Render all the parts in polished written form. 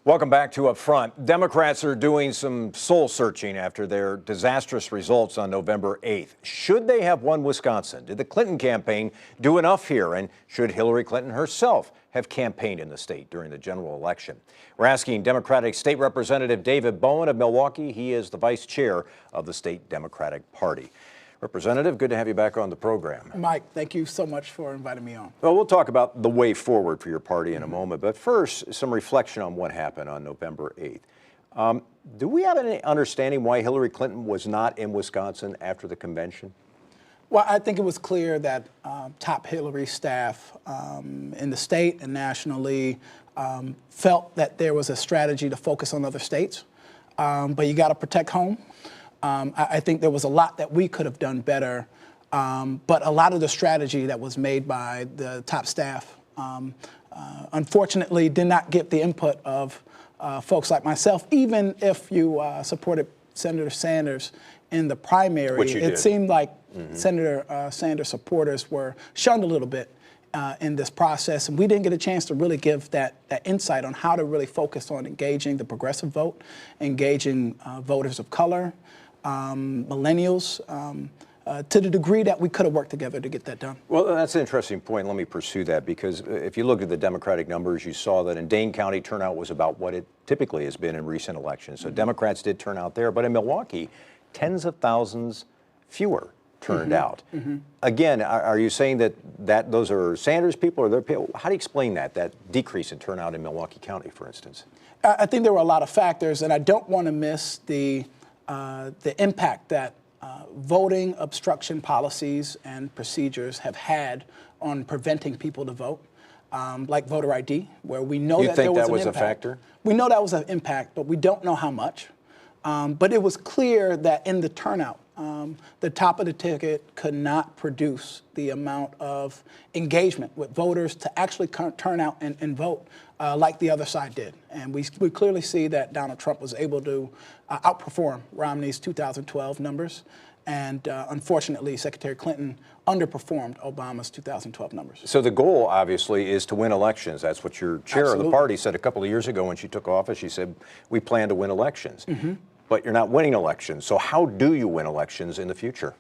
Welcome back to Up Front. Democrats are doing some soul searching after their disastrous results on November 8th. Should they have won Wisconsin? Did the Clinton campaign do enough here? And should Hillary Clinton herself have campaigned in the state during the general election? We're asking Democratic State Representative David Bowen of Milwaukee. He is the vice chair of the state Democratic Party. Representative, good to have you back on the program. Mike, thank you so much for inviting me on. Well, we'll talk about the way forward for your party in a moment, but first, some reflection on what happened on November 8th. Do we have any understanding why Hillary Clinton was not in Wisconsin after the convention? Well, I think it was clear that top Hillary staff in the state and nationally felt that there was a strategy to focus on other states, but you got to protect home. I think there was a lot that we could have done better, but a lot of the strategy that was made by the top staff, unfortunately, did not get the input of folks like myself, even if you supported Senator Sanders in the primary. Which you did. It seemed like Senator Sanders supporters were shunned a little bit in this process, and we didn't get a chance to really give that insight on how to really focus on engaging the progressive vote, engaging voters of color, millennials, to the degree that we could have worked together to get that done. Well, that's an interesting point. Let me pursue that, because if you look at the Democratic numbers, you saw that in Dane County, turnout was about what it typically has been in recent elections. So Democrats did turn out there, but in Milwaukee, tens of thousands fewer turned out. Again, are you saying that those are Sanders people, or their people? How do you explain that decrease in turnout in Milwaukee County, for instance? I think there were a lot of factors, and I don't want to miss the impact that voting obstruction policies and procedures have had on preventing people to vote, like voter ID, where we know that there was an impact. You think that was a factor? We know that was an impact, but we don't know how much. But it was clear that in the turnout, the top of the ticket could not produce the amount of engagement with voters to actually turn out and vote like the other side did. And we clearly see that Donald Trump was able to outperform Romney's 2012 numbers. And unfortunately, Secretary Clinton underperformed Obama's 2012 numbers. So the goal, obviously, is to win elections. That's what your chair of the party said a couple of years ago when she took office. She said, we plan to win elections. But you're not winning elections. So how do you win elections in the future?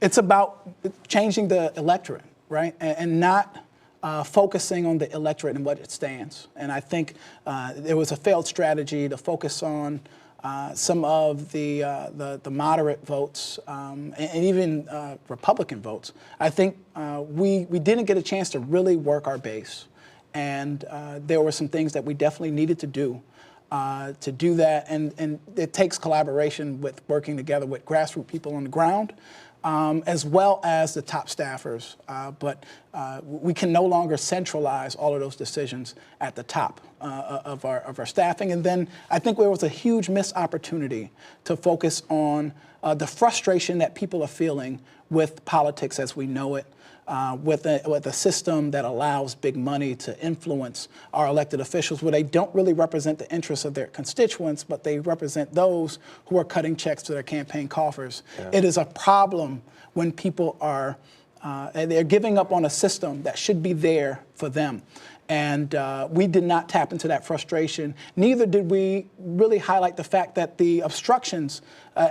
It's about changing the electorate, right? And not focusing on the electorate and what it stands. And I think there was a failed strategy to focus on some of the moderate votes and even Republican votes. I think we didn't get a chance to really work our base. And there were some things that we definitely needed to do that, and it takes collaboration with working together with grassroots people on the ground, as well as the top staffers. But we can no longer centralize all of those decisions at the top of our staffing. And then I think there was a huge missed opportunity to focus on the frustration that people are feeling with politics as we know it. With a system that allows big money to influence our elected officials, where they don't really represent the interests of their constituents, but they represent those who are cutting checks to their campaign coffers. Yeah. It is a problem when people are they're giving up on a system that should be there for them. And we did not tap into that frustration. Neither did we really highlight the fact that the obstructions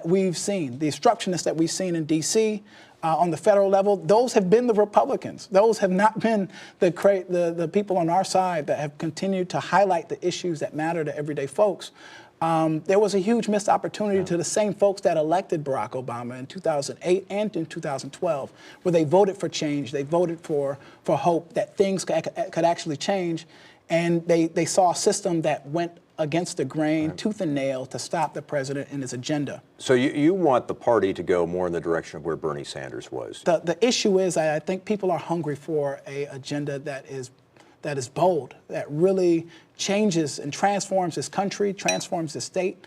we've seen, the obstructionists that we've seen in D.C., on the federal level, those have been the Republicans. Those have not been the people on our side that have continued to highlight the issues that matter to everyday folks. There was a huge missed opportunity to the same folks that elected Barack Obama in 2008 and in 2012, where they voted for change, they voted for hope that things could actually change, and they saw a system that went against the grain, tooth and nail, to stop the president and his agenda. So you want the party to go more in the direction of where Bernie Sanders was? The issue is, I think people are hungry for an agenda that is bold, that really changes and transforms this country, transforms this state,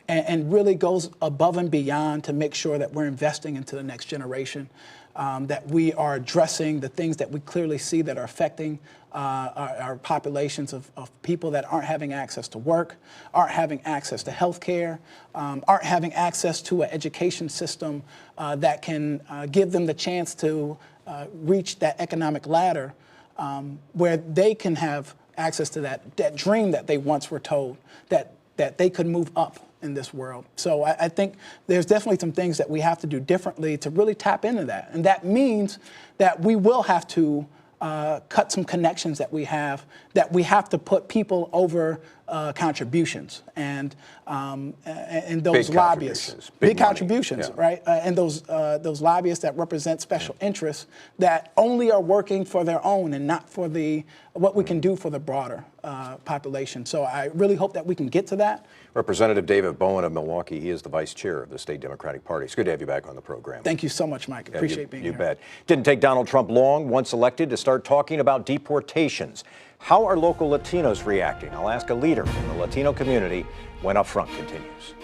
and really goes above and beyond to make sure that we're investing into the next generation, that we are addressing the things that we clearly see that are affecting our populations of people that aren't having access to work, aren't having access to health care, aren't having access to an education system that can give them the chance to reach that economic ladder where they can have access to that dream that they once were told, that they could move up in this world. So I think there's definitely some things that we have to do differently to really tap into that. And that means that we will have to cut some connections that we have to put people over contributions and those Big lobbyists, big money. contributions, Yeah. right? And those lobbyists that represent special interests that only are working for their own and not for what we can do for the broader population. So I really hope that we can get to that. Representative David Bowen of Milwaukee, he is the vice chair of the state Democratic Party. It's good to have you back on the program. Thank you so much, Mike. Appreciate being here. You bet. Didn't take Donald Trump long, once elected, to start talking about deportations. How are local Latinos reacting? I'll ask a leader in the Latino community when Up Front continues.